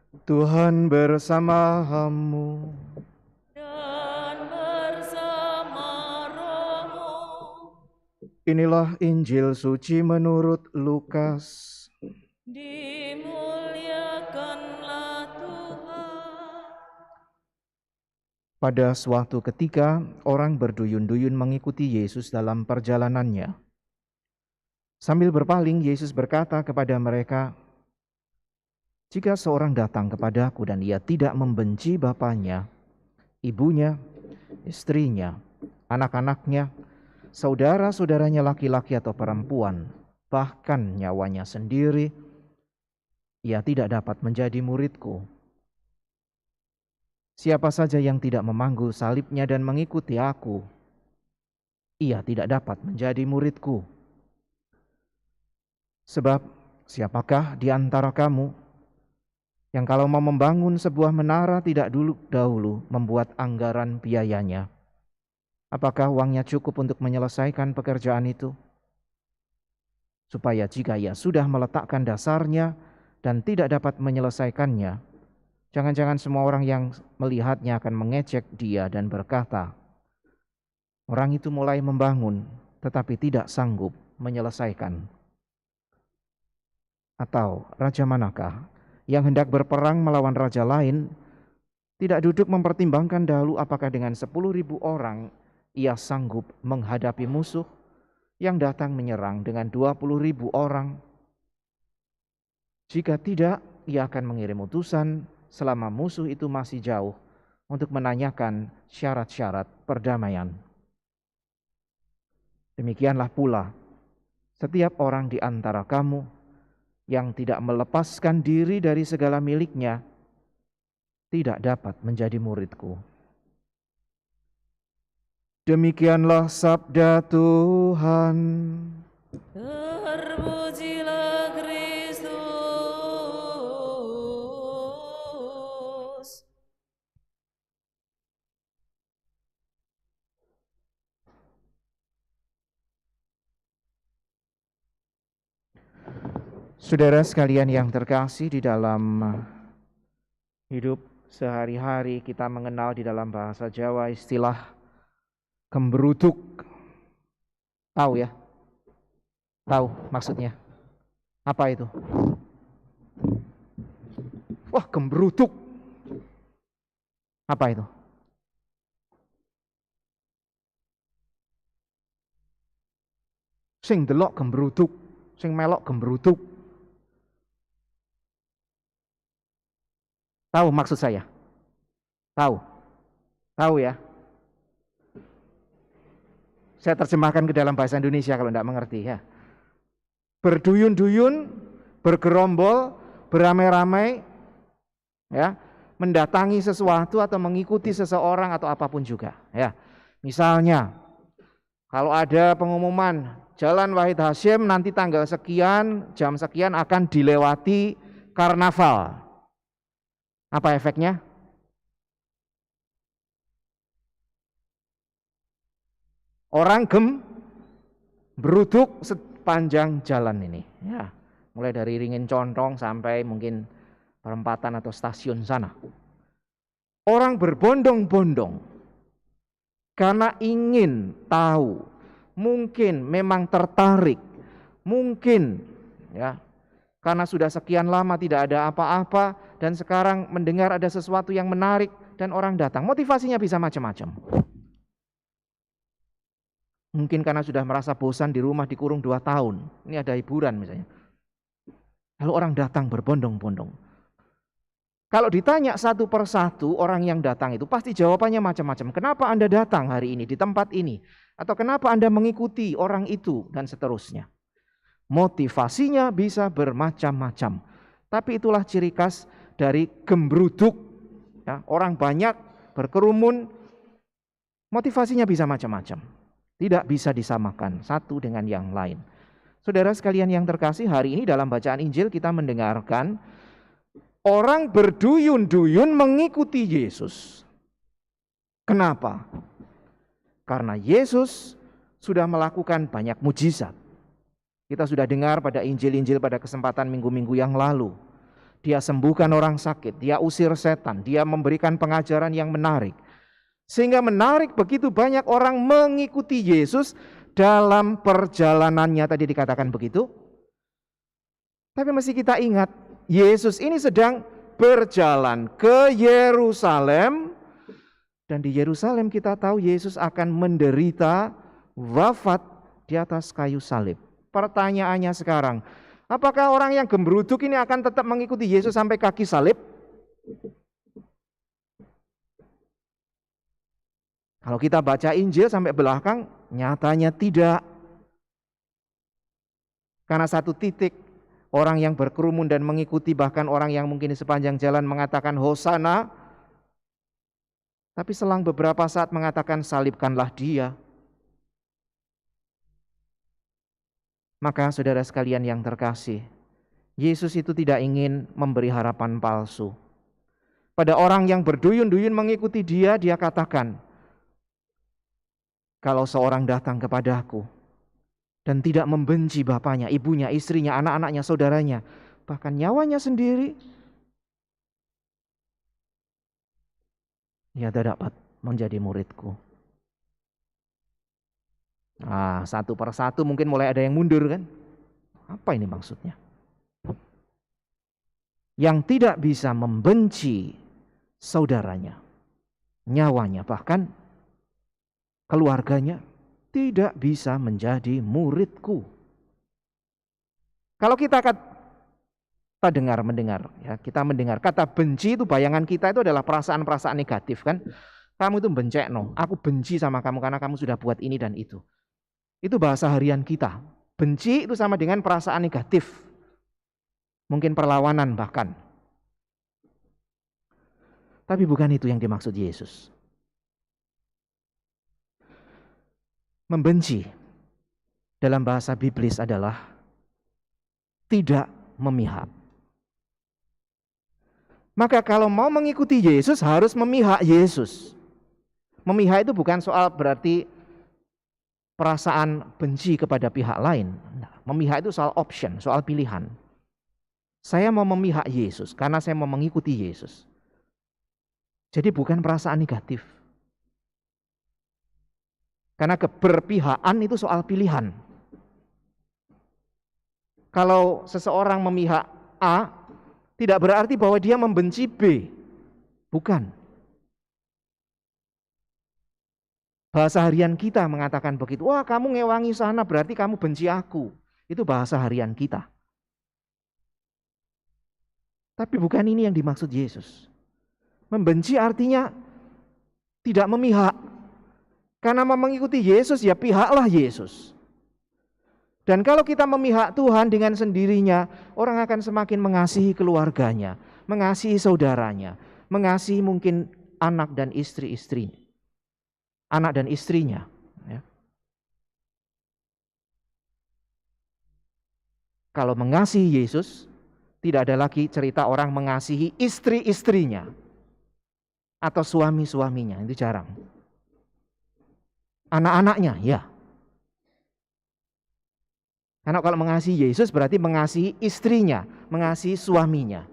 Tuhan bersamamu. Dan bersama rohmu. Inilah Injil suci menurut Lukas. Dimuliakanlah Tuhan. Pada suatu ketika, orang berduyun-duyun mengikuti Yesus dalam perjalanannya. Sambil berpaling, Yesus berkata kepada mereka, "Jika seorang datang kepadaku dan ia tidak membenci bapaknya, ibunya, istrinya, anak-anaknya, saudara-saudaranya laki-laki atau perempuan, bahkan nyawanya sendiri, ia tidak dapat menjadi muridku. Siapa saja yang tidak memanggul salibnya dan mengikuti aku, ia tidak dapat menjadi muridku. Sebab siapakah di antara kamu yang kalau mau membangun sebuah menara tidak dahulu membuat anggaran biayanya? Apakah uangnya cukup untuk menyelesaikan pekerjaan itu? Supaya jika ia sudah meletakkan dasarnya dan tidak dapat menyelesaikannya, jangan-jangan semua orang yang melihatnya akan mengejek dia dan berkata, orang itu mulai membangun tetapi tidak sanggup menyelesaikan. Atau raja manakah yang hendak berperang melawan raja lain, tidak duduk mempertimbangkan dahulu apakah dengan 10.000 orang ia sanggup menghadapi musuh yang datang menyerang dengan 20.000 orang? Jika tidak, ia akan mengirim utusan selama musuh itu masih jauh untuk menanyakan syarat-syarat perdamaian. Demikianlah pula setiap orang di antara kamu yang tidak melepaskan diri dari segala miliknya tidak dapat menjadi muridku." Demikianlah sabda Tuhan. Terpujilah Kristus. Saudara sekalian yang terkasih, di dalam hidup sehari-hari kita mengenal di dalam bahasa Jawa istilah gembruduk. Tahu ya? Tahu maksudnya? Apa itu? Wah, gembruduk. Apa itu? Sing delok gembruduk, sing melok gembruduk. Tahu maksud saya? Tahu? Tahu ya? Saya terjemahkan ke dalam bahasa Indonesia kalau tidak mengerti ya. Berduyun-duyun, bergerombol, beramai-ramai, ya, mendatangi sesuatu atau mengikuti seseorang atau apapun juga. Ya, misalnya kalau ada pengumuman Jalan Wahid Hasyim nanti tanggal sekian, jam sekian akan dilewati karnaval. Apa efeknya? Orang beruduk sepanjang jalan ini. Ya, mulai dari Ringin Contong sampai mungkin perempatan atau stasiun sana. Orang berbondong-bondong karena ingin tahu, mungkin memang tertarik, mungkin ya karena sudah sekian lama tidak ada apa-apa dan sekarang mendengar ada sesuatu yang menarik dan orang datang. Motivasinya bisa macam-macam. Mungkin karena sudah merasa bosan di rumah dikurung 2 tahun. Ini ada hiburan misalnya. Lalu orang datang berbondong-bondong. Kalau ditanya satu persatu orang yang datang itu pasti jawabannya macam-macam. Kenapa Anda datang hari ini di tempat ini? Atau kenapa Anda mengikuti orang itu dan seterusnya. Motivasinya bisa bermacam-macam. Tapi itulah ciri khas dari gembruduk. Ya, orang banyak berkerumun, motivasinya bisa macam-macam. Tidak bisa disamakan satu dengan yang lain. Saudara sekalian yang terkasih, hari ini dalam bacaan Injil kita mendengarkan orang berduyun-duyun mengikuti Yesus. Kenapa? Karena Yesus sudah melakukan banyak mujizat. Kita sudah dengar pada Injil-Injil pada kesempatan minggu-minggu yang lalu. Dia sembuhkan orang sakit, dia usir setan, dia memberikan pengajaran yang menarik. Sehingga menarik begitu banyak orang mengikuti Yesus dalam perjalanannya, tadi dikatakan begitu. Tapi mesti kita ingat, Yesus ini sedang berjalan ke Yerusalem. Dan di Yerusalem kita tahu Yesus akan menderita, wafat di atas kayu salib. Pertanyaannya sekarang, apakah orang yang gembruduk ini akan tetap mengikuti Yesus sampai kaki salib? Kalau kita baca Injil sampai belakang, nyatanya tidak. Karena satu titik, orang yang berkerumun dan mengikuti, bahkan orang yang mungkin di sepanjang jalan mengatakan Hosana, tapi selang beberapa saat mengatakan salibkanlah dia. Maka saudara sekalian yang terkasih, Yesus itu tidak ingin memberi harapan palsu. Pada orang yang berduyun-duyun mengikuti dia, dia katakan, kalau seorang datang kepadaku dan tidak membenci bapaknya, ibunya, istrinya, anak-anaknya, saudaranya, bahkan nyawanya sendiri, dia tidak dapat menjadi muridku. Nah, satu persatu mungkin mulai ada yang mundur kan? Apa ini maksudnya? Yang tidak bisa membenci saudaranya, nyawanya, bahkan keluarganya, tidak bisa menjadi muridku. Kalau kita mendengar, ya, kita mendengar kata benci itu, bayangan kita itu adalah perasaan-perasaan negatif kan? Kamu itu bencekno, aku benci sama kamu karena kamu sudah buat ini dan itu. Itu bahasa harian kita. Benci itu sama dengan perasaan negatif. Mungkin perlawanan bahkan. Tapi bukan itu yang dimaksud Yesus. Membenci dalam bahasa biblis adalah tidak memihak. Maka kalau mau mengikuti Yesus harus memihak Yesus. Memihak itu bukan soal berarti perasaan benci kepada pihak lain. Memihak itu soal option, soal pilihan. Saya mau memihak Yesus karena saya mau mengikuti Yesus. Jadi bukan perasaan negatif. Karena keberpihakan itu soal pilihan. Kalau seseorang memihak A, tidak berarti bahwa dia membenci B. Bukan. Bahasa harian kita mengatakan begitu. Wah, kamu ngewangi sana berarti kamu benci aku. Itu bahasa harian kita. Tapi bukan ini yang dimaksud Yesus. Membenci artinya tidak memihak. Karena mau mengikuti Yesus, ya pihaklah Yesus. Dan kalau kita memihak Tuhan dengan sendirinya, orang akan semakin mengasihi keluarganya, mengasihi saudaranya, mengasihi mungkin anak dan istri-istrinya. Anak dan istrinya. Ya. Kalau mengasihi Yesus, tidak ada lagi cerita orang mengasihi istri-istrinya atau suami-suaminya, itu jarang. Anak-anaknya, ya. Karena kalau mengasihi Yesus berarti mengasihi istrinya, mengasihi suaminya.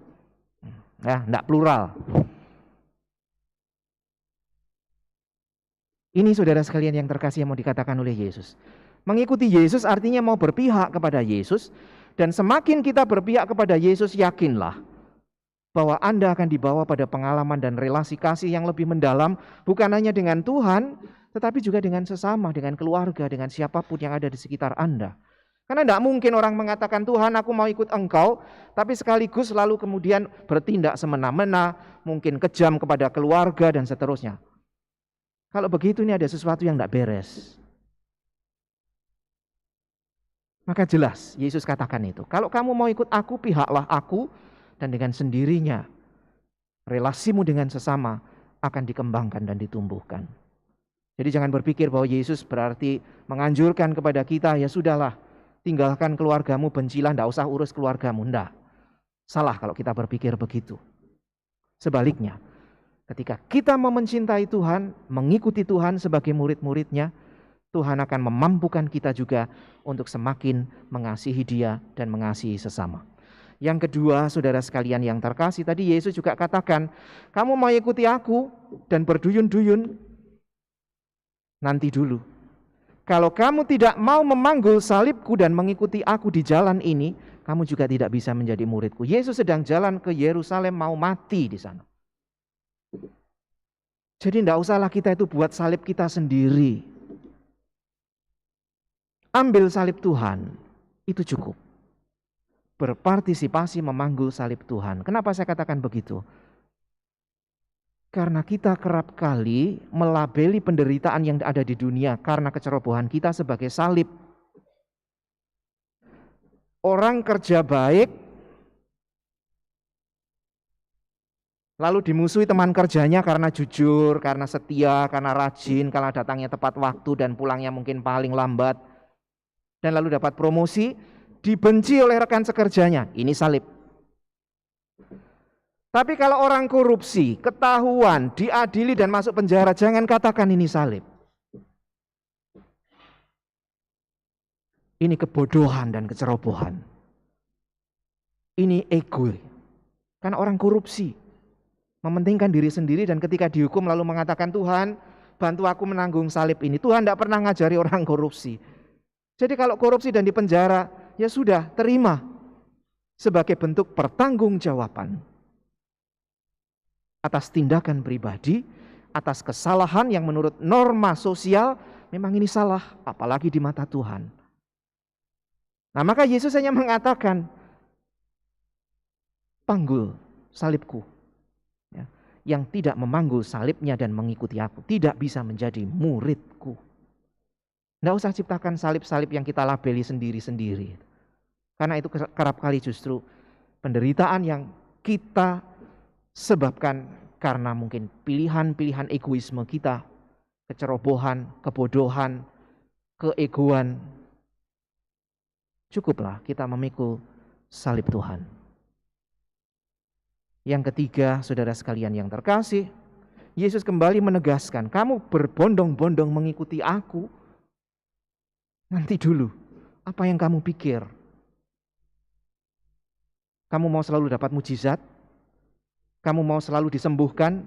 Ya, enggak plural. Ini saudara sekalian yang terkasih yang mau dikatakan oleh Yesus. Mengikuti Yesus artinya mau berpihak kepada Yesus. Dan semakin kita berpihak kepada Yesus, yakinlah bahwa Anda akan dibawa pada pengalaman dan relasi kasih yang lebih mendalam. Bukan hanya dengan Tuhan, tetapi juga dengan sesama, dengan keluarga, dengan siapapun yang ada di sekitar Anda. Karena tidak mungkin orang mengatakan, Tuhan aku mau ikut Engkau, tapi sekaligus lalu kemudian bertindak semena-mena, mungkin kejam kepada keluarga dan seterusnya. Kalau begitu ini ada sesuatu yang tidak beres. Maka jelas Yesus katakan itu. Kalau kamu mau ikut aku, pihaklah aku, dan dengan sendirinya relasimu dengan sesama akan dikembangkan dan ditumbuhkan. Jadi jangan berpikir bahwa Yesus berarti menganjurkan kepada kita, ya sudahlah, tinggalkan keluargamu, bencilah, tidak usah urus keluargamu. Tidak. Salah kalau kita berpikir begitu. Sebaliknya, ketika kita mau mencintai Tuhan, mengikuti Tuhan sebagai murid-muridnya, Tuhan akan memampukan kita juga untuk semakin mengasihi Dia dan mengasihi sesama. Yang kedua, saudara sekalian yang terkasih, tadi Yesus juga katakan, kamu mau ikuti aku dan berduyun-duyun, nanti dulu. Kalau kamu tidak mau memanggul salibku dan mengikuti aku di jalan ini, kamu juga tidak bisa menjadi muridku. Yesus sedang jalan ke Yerusalem, mau mati di sana. Jadi tidak usahlah kita itu buat salib kita sendiri. Ambil salib Tuhan, itu cukup. Berpartisipasi memanggul salib Tuhan. Kenapa saya katakan begitu? Karena kita kerap kali melabeli penderitaan yang ada di dunia karena kecerobohan kita sebagai salib. Orang kerja baik, lalu dimusuhi teman kerjanya karena jujur, karena setia, karena rajin, karena datangnya tepat waktu dan pulangnya mungkin paling lambat. Dan lalu dapat promosi, dibenci oleh rekan sekerjanya, ini salib. Tapi kalau orang korupsi, ketahuan, diadili dan masuk penjara, jangan katakan ini salib. Ini kebodohan dan kecerobohan. Ini ego. Karena orang korupsi, mementingkan diri sendiri dan ketika dihukum lalu mengatakan, Tuhan bantu aku menanggung salib ini. Tuhan tidak pernah ngajari orang korupsi. Jadi kalau korupsi dan dipenjara, ya sudah, terima sebagai bentuk pertanggungjawaban atas tindakan pribadi, atas kesalahan yang menurut norma sosial memang ini salah, apalagi di mata Tuhan. Nah, maka Yesus hanya mengatakan, panggul salibku. Ya, yang tidak memanggul salibnya dan mengikuti aku tidak bisa menjadi muridku. Tidak usah ciptakan salib-salib yang kita labeli sendiri-sendiri. Karena itu kerap kali justru penderitaan yang kita sebabkan karena mungkin pilihan-pilihan egoisme kita, kecerobohan, kebodohan, keegoan. Cukuplah kita memikul salib Tuhan. Yang ketiga, saudara sekalian yang terkasih, Yesus kembali menegaskan, kamu berbondong-bondong mengikuti aku, nanti dulu, apa yang kamu pikir? Kamu mau selalu dapat mujizat? Kamu mau selalu disembuhkan?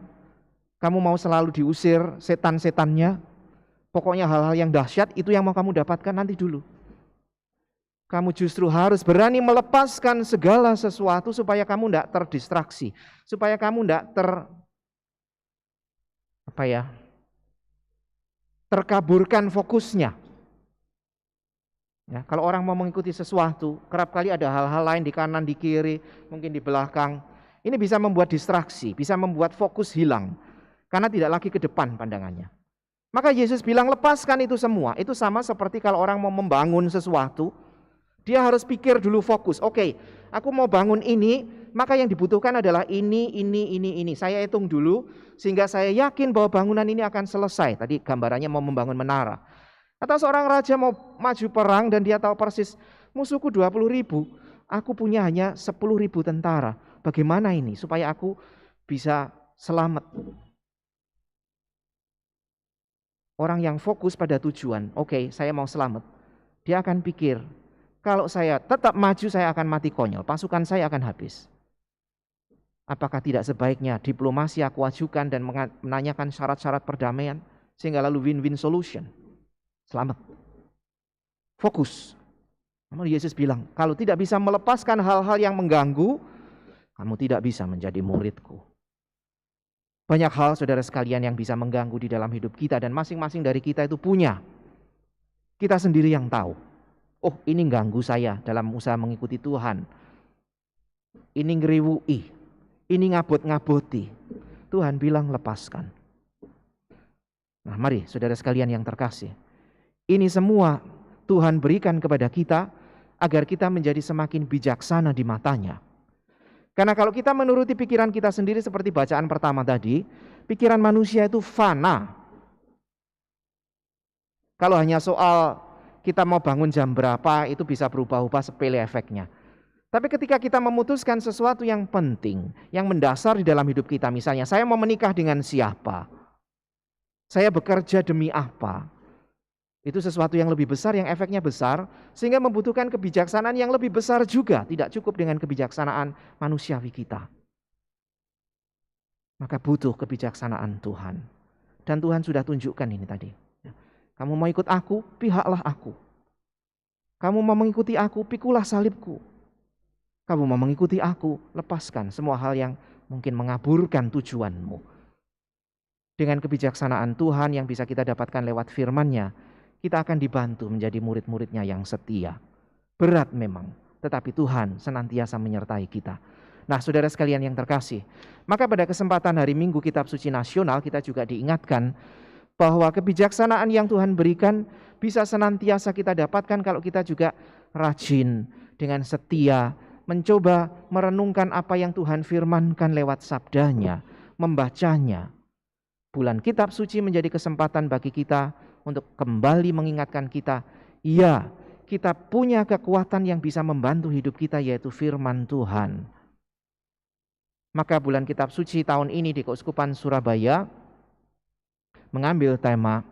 Kamu mau selalu diusir setan-setannya? Pokoknya hal-hal yang dahsyat itu yang mau kamu dapatkan nanti dulu. Kamu justru harus berani melepaskan segala sesuatu supaya kamu tidak terdistraksi. Supaya kamu tidak terkaburkan fokusnya. Ya, kalau orang mau mengikuti sesuatu, kerap kali ada hal-hal lain di kanan, di kiri, mungkin di belakang. Ini bisa membuat distraksi, bisa membuat fokus hilang. Karena tidak lagi ke depan pandangannya. Maka Yesus bilang lepaskan itu semua. Itu sama seperti kalau orang mau membangun sesuatu, dia harus pikir dulu fokus. Oke, aku mau bangun ini, maka yang dibutuhkan adalah ini. Saya hitung dulu, sehingga saya yakin bahwa bangunan ini akan selesai. Tadi gambarannya mau membangun menara. Atau seorang raja mau maju perang dan dia tahu persis musuhku 20.000, aku punya hanya 10.000 tentara. Bagaimana ini supaya aku bisa selamat? Orang yang fokus pada tujuan, oke, saya mau selamat. Dia akan pikir, kalau saya tetap maju saya akan mati konyol, pasukan saya akan habis. Apakah tidak sebaiknya diplomasi aku ajukan dan menanyakan syarat-syarat perdamaian sehingga lalu win-win solution? Selamat. Fokus. Namun Yesus bilang, kalau tidak bisa melepaskan hal-hal yang mengganggu, kamu tidak bisa menjadi muridku. Banyak hal saudara sekalian yang bisa mengganggu di dalam hidup kita dan masing-masing dari kita itu punya. Kita sendiri yang tahu. Oh, ini ganggu saya dalam usaha mengikuti Tuhan. Ini ngeriwui, ini ngabot-ngaboti. Tuhan bilang lepaskan. Nah, mari saudara sekalian yang terkasih. Ini semua Tuhan berikan kepada kita agar kita menjadi semakin bijaksana di matanya. Karena kalau kita menuruti pikiran kita sendiri seperti bacaan pertama tadi, pikiran manusia itu fana. Kalau hanya soal kita mau bangun jam berapa, itu bisa berubah-ubah sepele efeknya. Tapi ketika kita memutuskan sesuatu yang penting, yang mendasar di dalam hidup kita, misalnya saya mau menikah dengan siapa, saya bekerja demi apa, Itu sesuatu yang lebih besar, yang efeknya besar, sehingga membutuhkan kebijaksanaan yang lebih besar juga. Tidak cukup dengan kebijaksanaan manusiawi kita. Maka butuh kebijaksanaan Tuhan. Dan Tuhan sudah tunjukkan ini tadi. Kamu mau ikut aku, pihaklah aku. Kamu mau mengikuti aku, pikulah salibku. Kamu mau mengikuti aku, lepaskan semua hal yang mungkin mengaburkan tujuanmu. Dengan kebijaksanaan Tuhan yang bisa kita dapatkan lewat firman-Nya, kita akan dibantu menjadi murid-murid-Nya yang setia. Berat memang, tetapi Tuhan senantiasa menyertai kita. Nah, saudara sekalian yang terkasih, maka pada kesempatan Hari Minggu Kitab Suci Nasional kita juga diingatkan bahwa kebijaksanaan yang Tuhan berikan bisa senantiasa kita dapatkan kalau kita juga rajin dengan setia mencoba merenungkan apa yang Tuhan firmankan lewat sabdanya, membacanya. Bulan Kitab Suci menjadi kesempatan bagi kita untuk kembali mengingatkan kita, ya, kita punya kekuatan yang bisa membantu hidup kita, yaitu firman Tuhan. Maka bulan Kitab Suci tahun ini di Keuskupan Surabaya mengambil tema,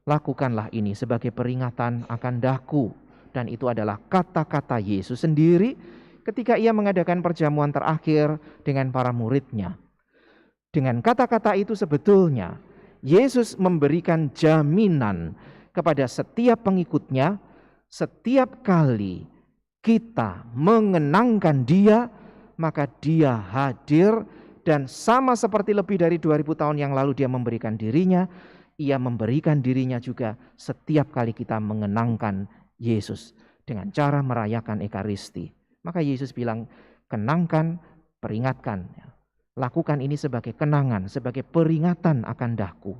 lakukanlah ini sebagai peringatan akan daku. Dan itu adalah kata-kata Yesus sendiri ketika ia mengadakan perjamuan terakhir dengan para murid-Nya. Dengan kata-kata itu sebetulnya Yesus memberikan jaminan kepada setiap pengikut-Nya, setiap kali kita mengenangkan Dia, maka Dia hadir, dan sama seperti lebih dari 2000 tahun yang lalu Dia memberikan dirinya, Ia memberikan dirinya juga setiap kali kita mengenangkan Yesus dengan cara merayakan Ekaristi. Maka Yesus bilang, kenangkan, peringatkan. Lakukan ini sebagai kenangan, sebagai peringatan akan daku.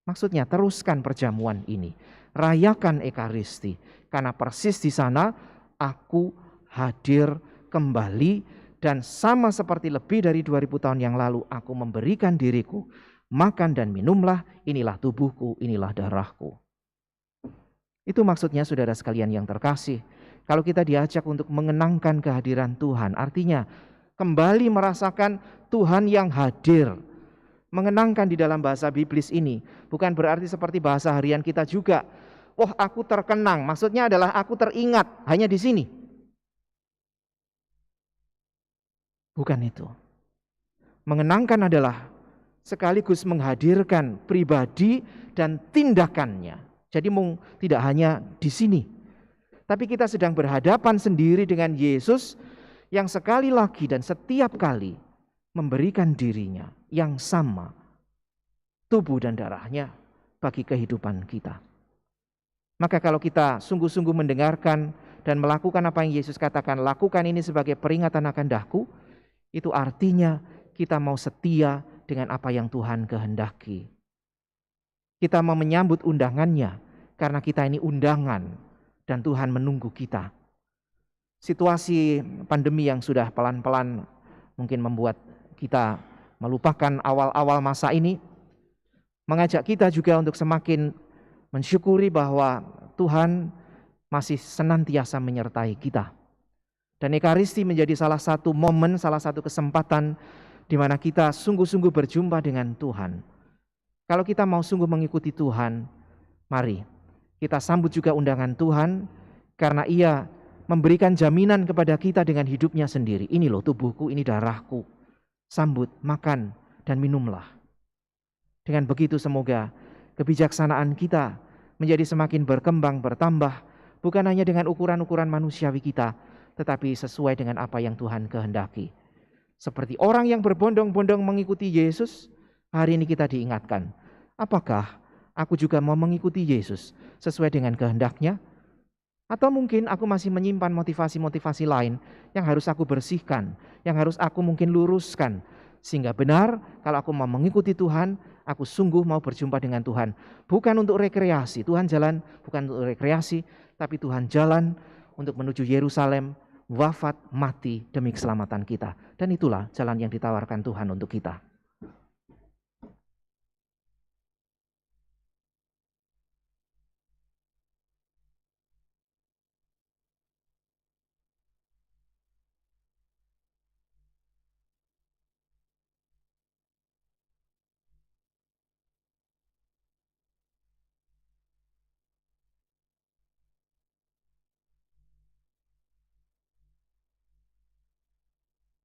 Maksudnya teruskan perjamuan ini. Rayakan Ekaristi. Karena persis di sana aku hadir kembali. Dan sama seperti lebih dari 2000 tahun yang lalu aku memberikan diriku. Makan dan minumlah, inilah tubuhku, inilah darahku. Itu maksudnya saudara sekalian yang terkasih. Kalau kita diajak untuk mengenangkan kehadiran Tuhan, artinya kembali merasakan Tuhan yang hadir. Mengenangkan di dalam bahasa biblis ini bukan berarti seperti bahasa harian kita juga. Oh, aku terkenang, maksudnya adalah aku teringat hanya di sini. Bukan itu. Mengenangkan adalah sekaligus menghadirkan pribadi dan tindakannya. Jadi tidak hanya di sini, tapi kita sedang berhadapan sendiri dengan Yesus yang sekali lagi dan setiap kali memberikan dirinya yang sama, tubuh dan darahnya bagi kehidupan kita. Maka kalau kita sungguh-sungguh mendengarkan dan melakukan apa yang Yesus katakan, lakukan ini sebagai peringatan akan daku, itu artinya kita mau setia dengan apa yang Tuhan kehendaki. Kita mau menyambut undangannya karena kita ini undangan dan Tuhan menunggu kita. Situasi pandemi yang sudah pelan-pelan mungkin membuat kita melupakan awal-awal masa ini, mengajak kita juga untuk semakin mensyukuri bahwa Tuhan masih senantiasa menyertai kita. Dan Ekaristi menjadi salah satu momen, salah satu kesempatan di mana kita sungguh-sungguh berjumpa dengan Tuhan. Kalau kita mau sungguh mengikuti Tuhan, mari kita sambut juga undangan Tuhan, karena Ia memberikan jaminan kepada kita dengan hidupnya sendiri. Ini loh tubuhku, ini darahku. Sambut, makan, dan minumlah. Dengan begitu semoga kebijaksanaan kita menjadi semakin berkembang, bertambah, bukan hanya dengan ukuran-ukuran manusiawi kita, tetapi sesuai dengan apa yang Tuhan kehendaki. Seperti orang yang berbondong-bondong mengikuti Yesus, hari ini kita diingatkan, apakah aku juga mau mengikuti Yesus sesuai dengan kehendak-Nya? Atau mungkin aku masih menyimpan motivasi-motivasi lain yang harus aku bersihkan, yang harus aku mungkin luruskan, sehingga benar kalau aku mau mengikuti Tuhan, aku sungguh mau berjumpa dengan Tuhan. Bukan untuk rekreasi, Tuhan jalan bukan untuk rekreasi, tapi Tuhan jalan untuk menuju Yerusalem, wafat, mati demi keselamatan kita. Dan itulah jalan yang ditawarkan Tuhan untuk kita.